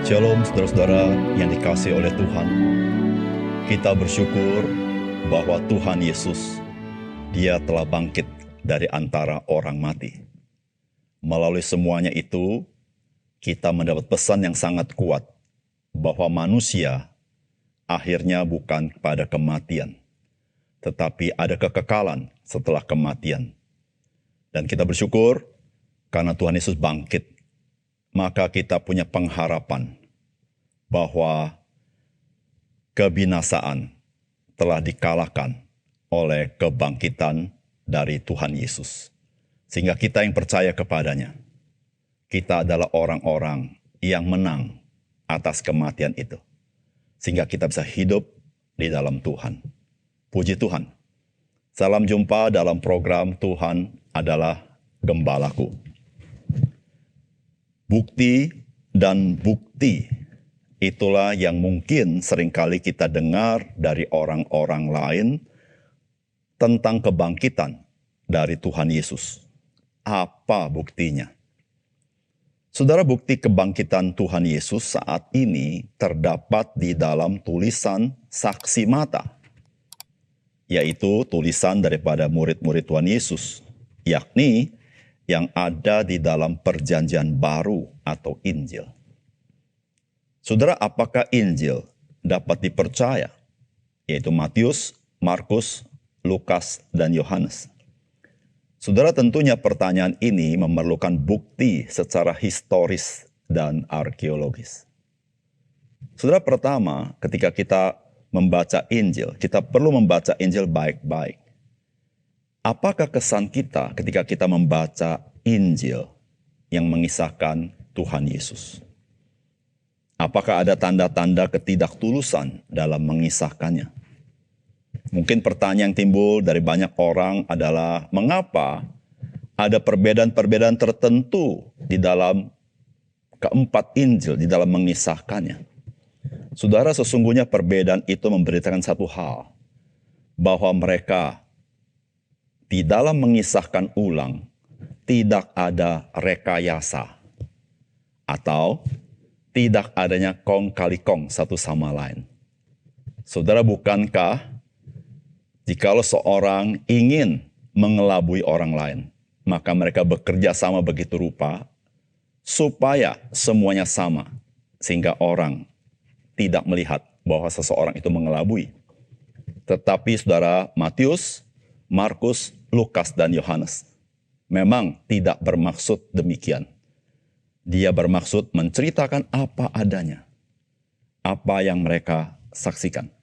Shalom saudara-saudara yang dikasihi oleh Tuhan. Kita bersyukur bahwa Tuhan Yesus, Dia telah bangkit dari antara orang mati. Melalui semuanya itu, kita mendapat pesan yang sangat kuat bahwa manusia akhirnya bukan pada kematian, tetapi ada kekekalan setelah kematian. Dan kita bersyukur karena Tuhan Yesus bangkit, maka kita punya pengharapan bahwa kebinasaan telah dikalahkan oleh kebangkitan dari Tuhan Yesus. Sehingga kita yang percaya kepadanya, kita adalah orang-orang yang menang atas kematian itu. Sehingga kita bisa hidup di dalam Tuhan. Puji Tuhan. Salam jumpa dalam program Tuhan adalah Gembalaku. Bukti dan bukti itulah yang mungkin seringkali kita dengar dari orang-orang lain tentang kebangkitan dari Tuhan Yesus. Apa buktinya? Saudara, bukti kebangkitan Tuhan Yesus saat ini terdapat di dalam tulisan saksi mata, yaitu tulisan daripada murid-murid Tuhan Yesus, yakni yang ada di dalam perjanjian baru atau Injil. Saudara, apakah Injil dapat dipercaya? Yaitu Matius, Markus, Lukas, dan Yohanes. Saudara, tentunya pertanyaan ini memerlukan bukti secara historis dan arkeologis. Saudara, pertama, ketika kita membaca Injil, kita perlu membaca Injil baik-baik. Apakah kesan kita ketika kita membaca Injil yang mengisahkan Tuhan Yesus? Apakah ada tanda-tanda ketidaktulusan dalam mengisahkannya? Mungkin pertanyaan yang timbul dari banyak orang adalah mengapa ada perbedaan-perbedaan tertentu di dalam keempat Injil, di dalam mengisahkannya. Saudara, sesungguhnya perbedaan itu memberitakan satu hal, bahwa mereka di dalam mengisahkan ulang, tidak ada rekayasa atau tidak adanya kong kali kong satu sama lain. Saudara, bukankah jikalau seorang ingin mengelabui orang lain, maka mereka bekerja sama begitu rupa supaya semuanya sama, sehingga orang tidak melihat bahwa seseorang itu mengelabui. Tetapi saudara, Matius, Markus, Lukas, dan Yohanes memang tidak bermaksud demikian. Dia bermaksud menceritakan apa adanya, apa yang mereka saksikan.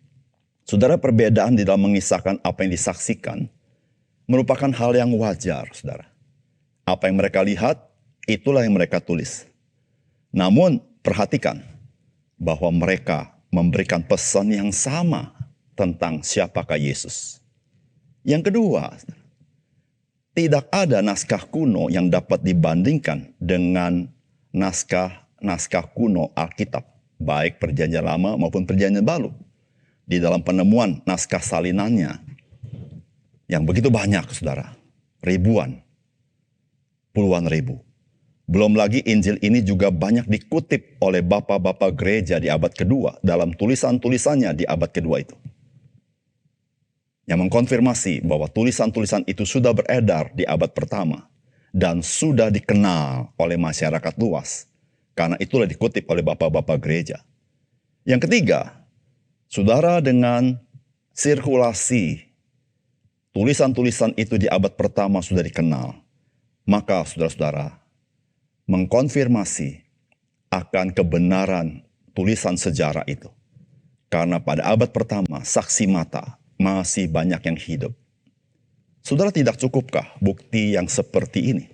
Saudara, perbedaan di dalam mengisahkan apa yang disaksikan merupakan hal yang wajar, saudara. Apa yang mereka lihat, itulah yang mereka tulis. Namun, perhatikan bahwa mereka memberikan pesan yang sama tentang siapakah Yesus. Yang kedua, tidak ada naskah kuno yang dapat dibandingkan dengan naskah kuno Alkitab, baik Perjanjian Lama maupun Perjanjian Baru. Di dalam penemuan naskah salinannya yang begitu banyak, saudara, ribuan, puluhan ribu. Belum lagi Injil ini juga banyak dikutip oleh bapak-bapak gereja di abad kedua dalam tulisan-tulisannya di abad kedua itu, yang mengkonfirmasi bahwa tulisan-tulisan itu sudah beredar di abad pertama dan sudah dikenal oleh masyarakat luas. Karena itulah dikutip oleh bapak-bapak gereja. Yang ketiga, saudara, dengan sirkulasi tulisan-tulisan itu di abad pertama sudah dikenal, maka saudara-saudara mengkonfirmasi akan kebenaran tulisan sejarah itu. Karena pada abad pertama, saksi mata masih banyak yang hidup. Saudara, tidak cukupkah bukti yang seperti ini?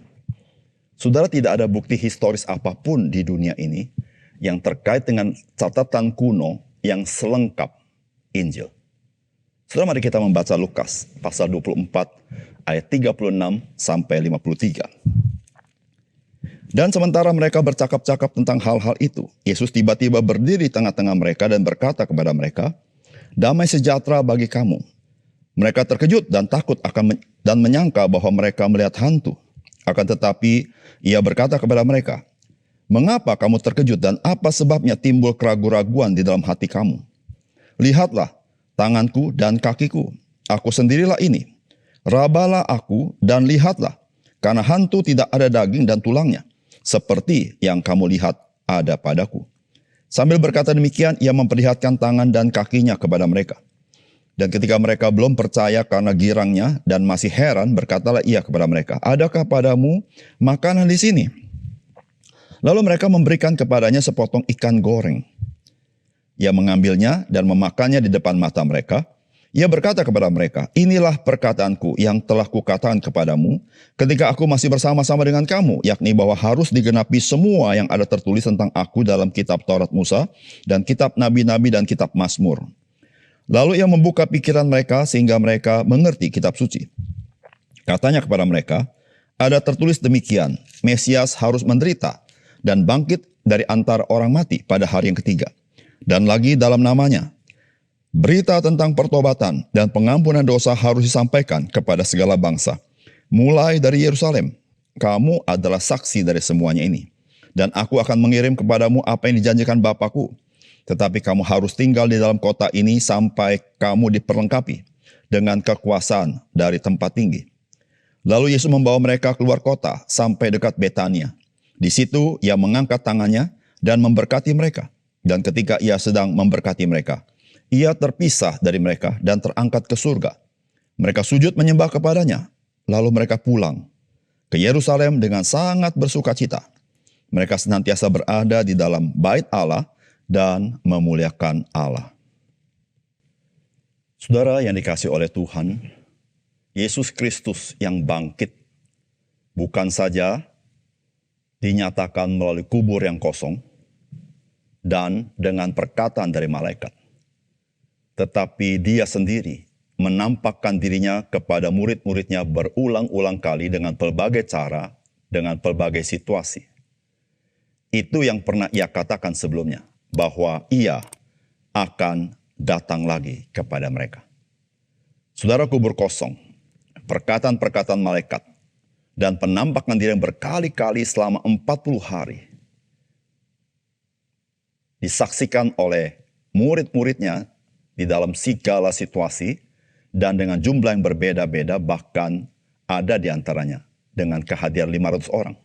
Saudara, tidak ada bukti historis apapun di dunia ini yang terkait dengan catatan kuno yang selengkap Injil. Saudara, mari kita membaca Lukas pasal 24 ayat 36 sampai 53. Dan sementara mereka bercakap-cakap tentang hal-hal itu, Yesus tiba-tiba berdiri di tengah-tengah mereka dan berkata kepada mereka, "Damai sejahtera bagi kamu." Mereka terkejut dan takut dan menyangka bahwa mereka melihat hantu. Akan tetapi ia berkata kepada mereka, Mengapa kamu terkejut dan apa sebabnya timbul keraguan-raguan di dalam hati kamu? Lihatlah tanganku dan kakiku, aku sendirilah ini. Rabalah aku dan lihatlah, karena hantu tidak ada daging dan tulangnya, seperti yang kamu lihat ada padaku. Sambil berkata demikian, ia memperlihatkan tangan dan kakinya kepada mereka. Dan ketika mereka belum percaya karena girangnya dan masih heran, berkatalah ia kepada mereka, adakah padamu makanan di sini? Lalu mereka memberikan kepadanya sepotong ikan goreng. Ia mengambilnya dan memakannya di depan mata mereka. Ia berkata kepada mereka, inilah perkataanku yang telah kukatakan kepadamu ketika aku masih bersama-sama dengan kamu, yakni bahwa harus digenapi semua yang ada tertulis tentang aku dalam kitab Taurat Musa dan kitab Nabi-Nabi dan kitab Mazmur. Lalu ia membuka pikiran mereka sehingga mereka mengerti kitab suci. Katanya kepada mereka, ada tertulis demikian, Mesias harus menderita dan bangkit dari antara orang mati pada hari yang ketiga. Dan lagi dalam namanya, berita tentang pertobatan dan pengampunan dosa harus disampaikan kepada segala bangsa. Mulai dari Yerusalem, kamu adalah saksi dari semuanya ini. Dan aku akan mengirim kepadamu apa yang dijanjikan Bapakku. Tetapi kamu harus tinggal di dalam kota ini sampai kamu diperlengkapi dengan kekuasaan dari tempat tinggi. Lalu Yesus membawa mereka keluar kota sampai dekat Betania. Di situ ia mengangkat tangannya dan memberkati mereka. Dan ketika ia sedang memberkati mereka, ia terpisah dari mereka dan terangkat ke surga. Mereka sujud menyembah kepadanya. Lalu mereka pulang ke Yerusalem dengan sangat bersukacita. Mereka senantiasa berada di dalam bait Allah dan memuliakan Allah. Saudara yang dikasihi oleh Tuhan, Yesus Kristus yang bangkit bukan saja dinyatakan melalui kubur yang kosong dan dengan perkataan dari malaikat, tetapi dia sendiri menampakkan dirinya kepada murid-muridnya berulang-ulang kali dengan pelbagai cara, dengan pelbagai situasi. Itu yang pernah ia katakan sebelumnya, bahwa ia akan datang lagi kepada mereka. Saudara, kubur kosong, perkataan-perkataan malaikat, dan penampakan diri yang berkali-kali selama 40 hari disaksikan oleh murid-muridnya di dalam segala situasi dan dengan jumlah yang berbeda-beda, bahkan ada di antaranya dengan kehadiran 500 orang.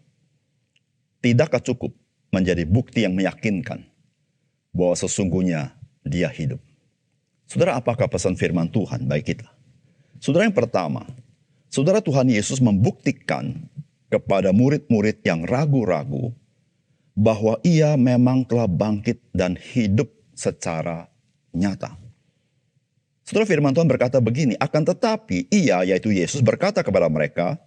Tidakkah cukup menjadi bukti yang meyakinkan bahwa sesungguhnya dia hidup? Saudara, apakah pesan firman Tuhan bagi kita? Saudara, yang pertama, saudara, Tuhan Yesus membuktikan kepada murid-murid yang ragu-ragu bahwa ia memang telah bangkit dan hidup secara nyata. Saudara, firman Tuhan berkata begini, akan tetapi ia, yaitu Yesus, berkata kepada mereka,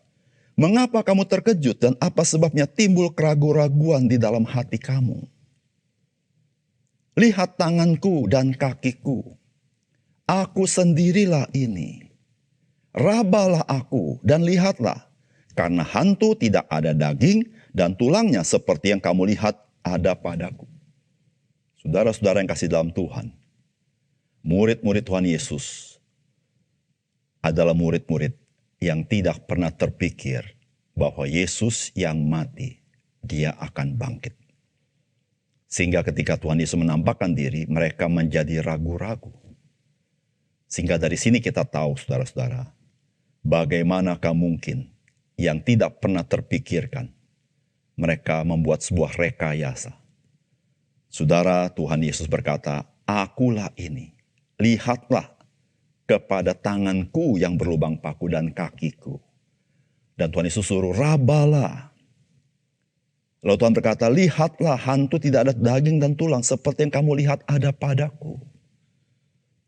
mengapa kamu terkejut dan apa sebabnya timbul keraguan-raguan di dalam hati kamu? Lihat tanganku dan kakiku, aku sendirilah ini. Rabalah aku dan lihatlah, karena hantu tidak ada daging dan tulangnya seperti yang kamu lihat ada padaku. Saudara-saudara yang kasih dalam Tuhan, murid-murid Tuhan Yesus adalah murid-murid yang tidak pernah terpikir bahwa Yesus yang mati, dia akan bangkit. Sehingga ketika Tuhan Yesus menampakkan diri, mereka menjadi ragu-ragu. Sehingga dari sini kita tahu, saudara-saudara, bagaimanakah mungkin yang tidak pernah terpikirkan mereka membuat sebuah rekayasa. Saudara, Tuhan Yesus berkata, akulah ini, lihatlah kepada tanganku yang berlubang paku dan kakiku. Dan Tuhan Yesus suruh, rabalah. Lalu Tuhan berkata, lihatlah, hantu tidak ada daging dan tulang seperti yang kamu lihat ada padaku.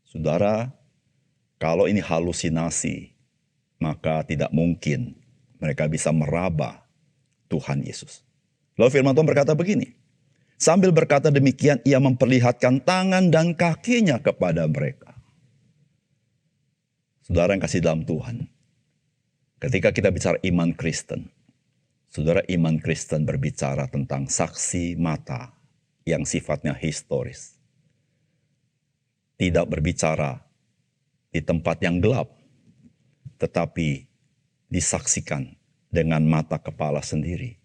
Saudara, kalau ini halusinasi, maka tidak mungkin mereka bisa meraba Tuhan Yesus. Lalu firman Tuhan berkata begini, sambil berkata demikian, ia memperlihatkan tangan dan kakinya kepada mereka. Saudara yang kasih dalam Tuhan, ketika kita bicara iman Kristen, saudara, iman Kristen berbicara tentang saksi mata yang sifatnya historis. Tidak berbicara di tempat yang gelap, tetapi disaksikan dengan mata kepala sendiri.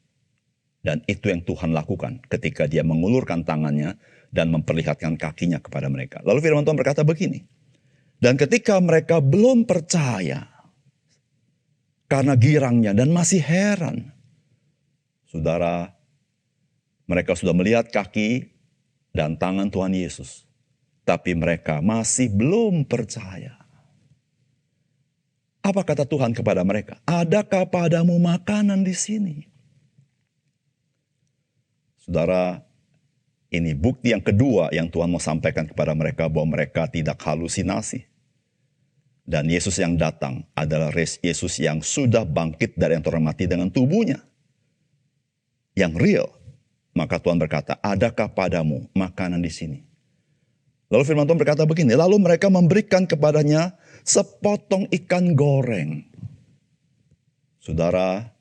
Dan itu yang Tuhan lakukan ketika dia mengulurkan tangannya dan memperlihatkan kakinya kepada mereka. Lalu firman Tuhan berkata begini, dan ketika mereka belum percaya karena girangnya dan masih heran, saudara, mereka sudah melihat kaki dan tangan Tuhan Yesus, tapi mereka masih belum percaya. Apa kata Tuhan kepada mereka? Adakah padamu makanan di sini? Saudara, ini bukti yang kedua yang Tuhan mau sampaikan kepada mereka bahwa mereka tidak halusinasi. Dan Yesus yang datang adalah Yesus yang sudah bangkit dari antara mati dengan tubuhnya. Yang real. Maka Tuhan berkata, adakah padamu makanan di sini? Lalu firman Tuhan berkata begini, lalu mereka memberikan kepadanya sepotong ikan goreng. Saudara,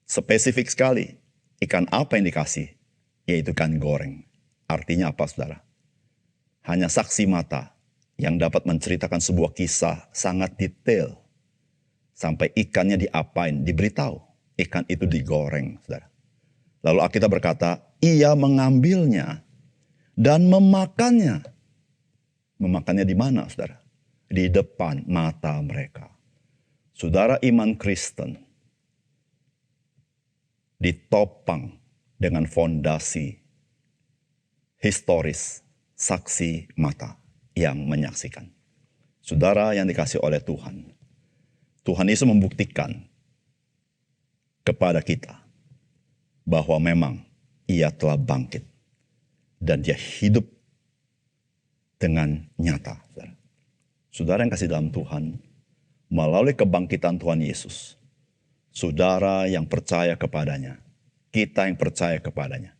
spesifik sekali. Ikan apa yang dikasih? Yaitu ikan goreng. Artinya apa, saudara? Hanya saksi mata yang dapat menceritakan sebuah kisah sangat detail. Sampai ikannya diapain, diberitahu. Ikan itu digoreng, saudara. Lalu Alkitab berkata, ia mengambilnya dan memakannya. Memakannya di mana, saudara? Di depan mata mereka. Saudara, iman Kristen ditopang dengan fondasi historis, saksi mata yang menyaksikan. Saudara yang dikasih oleh Tuhan, Tuhan Yesus membuktikan kepada kita bahwa memang ia telah bangkit dan dia hidup dengan nyata. Saudara yang kasih dalam Tuhan, melalui kebangkitan Tuhan Yesus, saudara yang percaya kepadanya, kita yang percaya kepadanya,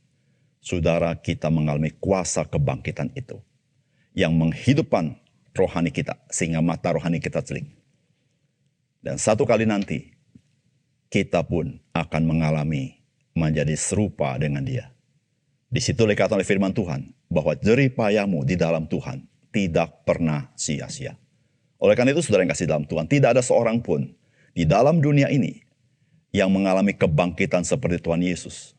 saudara, kita mengalami kuasa kebangkitan itu yang menghidupkan rohani kita sehingga mata rohani kita celing. Dan satu kali nanti kita pun akan mengalami menjadi serupa dengan dia. Di situ dikatakan oleh firman Tuhan bahwa jerih payahmu di dalam Tuhan tidak pernah sia-sia. Oleh karena itu saudara yang kasih dalam Tuhan, tidak ada seorang pun di dalam dunia ini yang mengalami kebangkitan seperti Tuhan Yesus.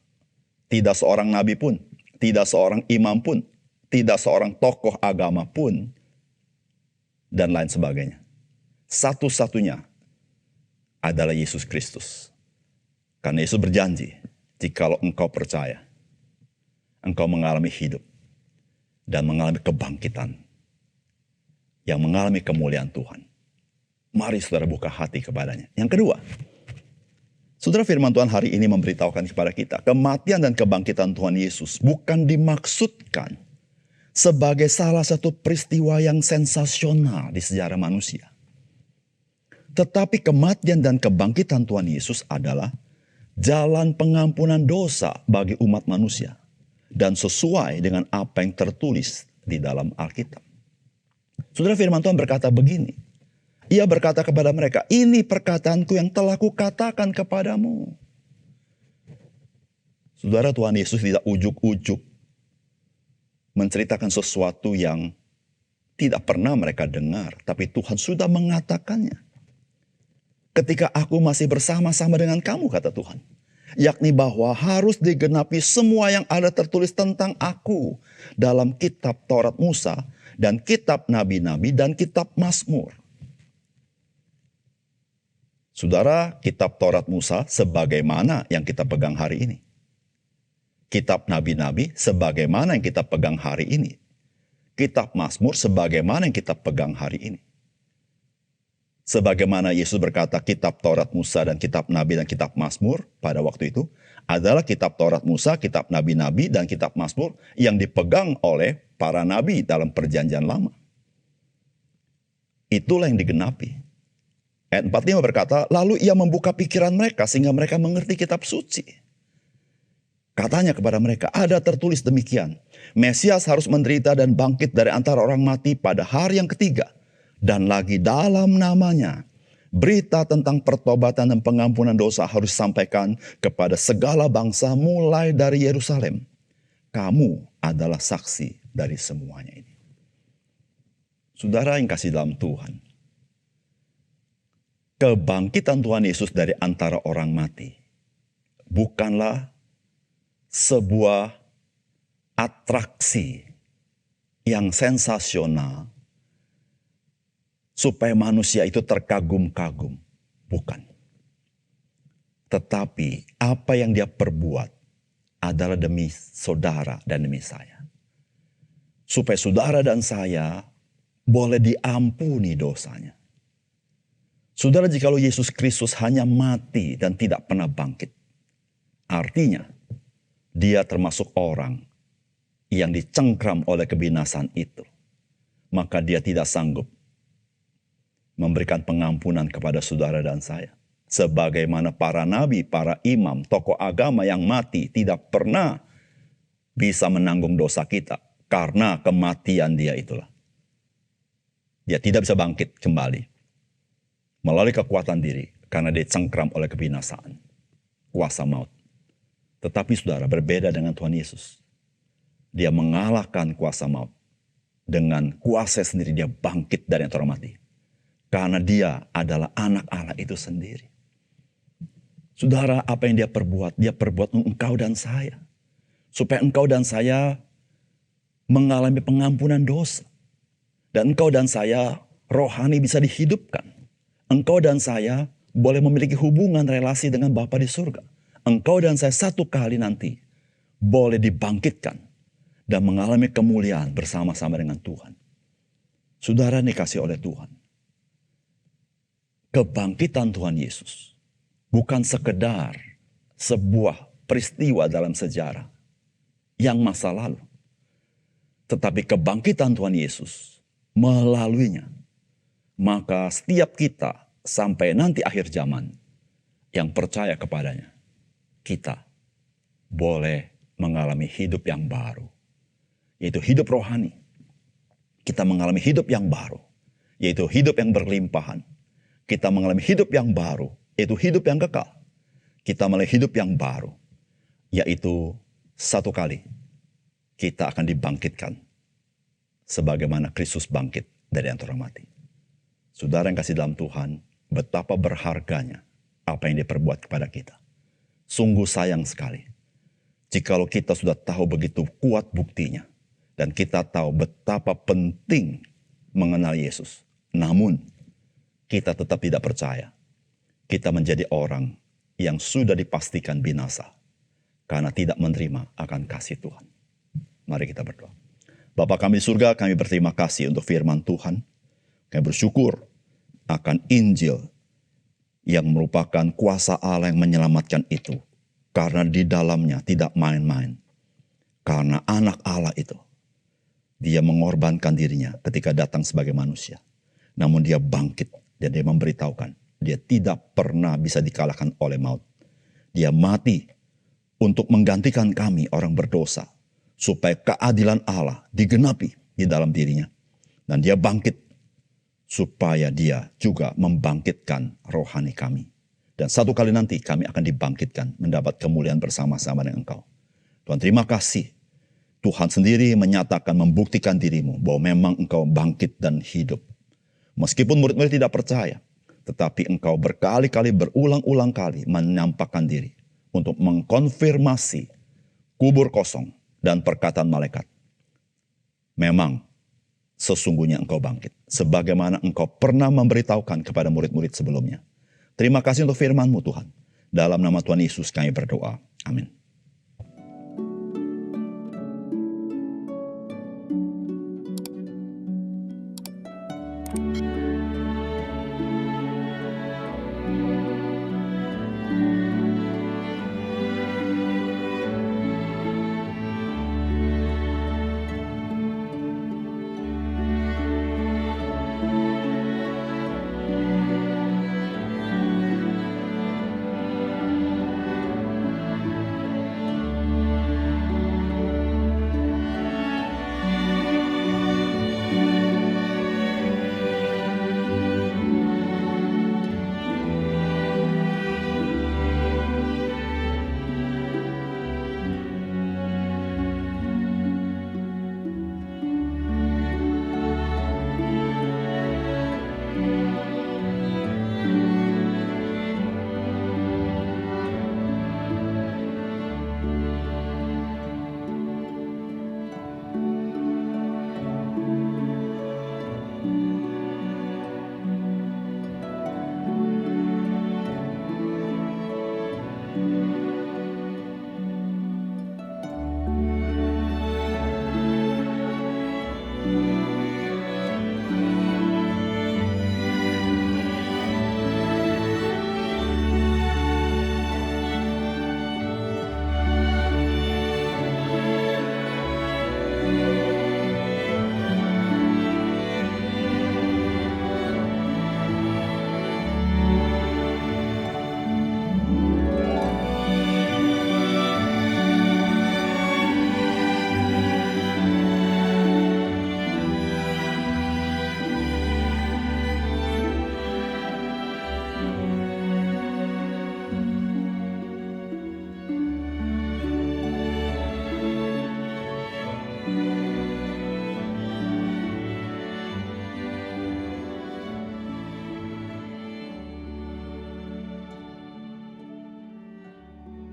Tidak seorang nabi pun, tidak seorang imam pun, tidak seorang tokoh agama pun, dan lain sebagainya. Satu-satunya adalah Yesus Kristus. Karena Yesus berjanji, jikalau engkau percaya, engkau mengalami hidup dan mengalami kebangkitan yang mengalami kemuliaan Tuhan. Mari saudara buka hati kepadanya. Yang kedua, saudara, firman Tuhan hari ini memberitahukan kepada kita, kematian dan kebangkitan Tuhan Yesus bukan dimaksudkan sebagai salah satu peristiwa yang sensasional di sejarah manusia. Tetapi kematian dan kebangkitan Tuhan Yesus adalah jalan pengampunan dosa bagi umat manusia. Dan sesuai dengan apa yang tertulis di dalam Alkitab. Saudara, firman Tuhan berkata begini. Ia berkata kepada mereka, ini perkataanku yang telah kukatakan kepadamu. Saudara, Tuhan Yesus tidak ujuk-ujuk menceritakan sesuatu yang tidak pernah mereka dengar. Tapi Tuhan sudah mengatakannya. Ketika aku masih bersama-sama dengan kamu, kata Tuhan. Yakni bahwa harus digenapi semua yang ada tertulis tentang aku dalam kitab Taurat Musa dan kitab Nabi-Nabi dan kitab Mazmur. Saudara, kitab Taurat Musa sebagaimana yang kita pegang hari ini. Kitab Nabi-Nabi sebagaimana yang kita pegang hari ini. Kitab Mazmur sebagaimana yang kita pegang hari ini. Sebagaimana Yesus berkata kitab Taurat Musa dan kitab Nabi dan kitab Mazmur pada waktu itu adalah kitab Taurat Musa, kitab Nabi-Nabi dan kitab Mazmur yang dipegang oleh para nabi dalam perjanjian lama. Itulah yang digenapi. Ayat 45 berkata, lalu ia membuka pikiran mereka sehingga mereka mengerti kitab suci. Katanya kepada mereka, ada tertulis demikian. Mesias harus menderita dan bangkit dari antara orang mati pada hari yang ketiga. Dan lagi dalam namanya, berita tentang pertobatan dan pengampunan dosa harus disampaikan kepada segala bangsa mulai dari Yerusalem. Kamu adalah saksi dari semuanya ini. Saudara yang kasih dalam Tuhan, kebangkitan Tuhan Yesus dari antara orang mati bukanlah sebuah atraksi yang sensasional supaya manusia itu terkagum-kagum. Bukan. Tetapi apa yang dia perbuat adalah demi saudara dan demi saya. Supaya saudara dan saya boleh diampuni dosanya. Saudara, jikalau Yesus Kristus hanya mati dan tidak pernah bangkit, artinya dia termasuk orang yang dicengkram oleh kebinasan itu. Maka dia tidak sanggup memberikan pengampunan kepada saudara dan saya. Sebagaimana para nabi, para imam, tokoh agama yang mati tidak pernah bisa menanggung dosa kita. Karena kematian dia itulah. Dia tidak bisa bangkit kembali melalui kekuatan diri. Karena dia cengkram oleh kebinasaan. Kuasa maut. Tetapi saudara, berbeda dengan Tuhan Yesus. Dia mengalahkan kuasa maut. Dengan kuasa sendiri dia bangkit dari antara mati. Karena dia adalah anak Allah itu sendiri. Saudara, apa yang dia perbuat? Dia perbuat untuk engkau dan saya. Supaya engkau dan saya mengalami pengampunan dosa. Dan engkau dan saya rohani bisa dihidupkan. Engkau dan saya boleh memiliki hubungan relasi dengan Bapa di surga. Engkau dan saya satu kali nanti boleh dibangkitkan dan mengalami kemuliaan bersama-sama dengan Tuhan. Saudara dikasih oleh Tuhan. Kebangkitan Tuhan Yesus bukan sekedar sebuah peristiwa dalam sejarah yang masa lalu. Tetapi kebangkitan Tuhan Yesus melaluinya. Maka setiap kita sampai nanti akhir zaman yang percaya kepadanya, kita boleh mengalami hidup yang baru. Yaitu hidup rohani. Kita mengalami hidup yang baru. Yaitu hidup yang berlimpahan. Kita mengalami hidup yang baru. Yaitu hidup yang kekal. Kita mengalami hidup yang baru. Yaitu satu kali kita akan dibangkitkan. Sebagaimana Kristus bangkit dari antara mati. Saudara yang kasih dalam Tuhan, betapa berharganya apa yang diperbuat kepada kita. Sungguh sayang sekali. Jikalau kita sudah tahu begitu kuat buktinya. Dan kita tahu betapa penting mengenal Yesus. Namun, kita tetap tidak percaya. Kita menjadi orang yang sudah dipastikan binasa. Karena tidak menerima akan kasih Tuhan. Mari kita berdoa. Bapa kami di surga, kami berterima kasih untuk firman Tuhan. Kami bersyukur akan Injil yang merupakan kuasa Allah yang menyelamatkan itu. Karena di dalamnya tidak main-main. Karena anak Allah itu, dia mengorbankan dirinya ketika datang sebagai manusia. Namun dia bangkit dan dia memberitahukan, dia tidak pernah bisa dikalahkan oleh maut. Dia mati untuk menggantikan kami orang berdosa. Supaya keadilan Allah digenapi di dalam dirinya. Dan dia bangkit supaya dia juga membangkitkan rohani kami. Dan satu kali nanti kami akan dibangkitkan mendapat kemuliaan bersama-sama dengan Engkau. Tuhan, terima kasih. Tuhan sendiri menyatakan, membuktikan dirimu bahwa memang Engkau bangkit dan hidup. Meskipun murid-murid tidak percaya, tetapi Engkau berkali-kali, berulang-ulang kali menampakkan diri untuk mengkonfirmasi kubur kosong dan perkataan malaikat. Memang sesungguhnya Engkau bangkit. Sebagaimana Engkau pernah memberitahukan kepada murid-murid sebelumnya. Terima kasih untuk firman-Mu Tuhan. Dalam nama Tuhan Yesus kami berdoa. Amin.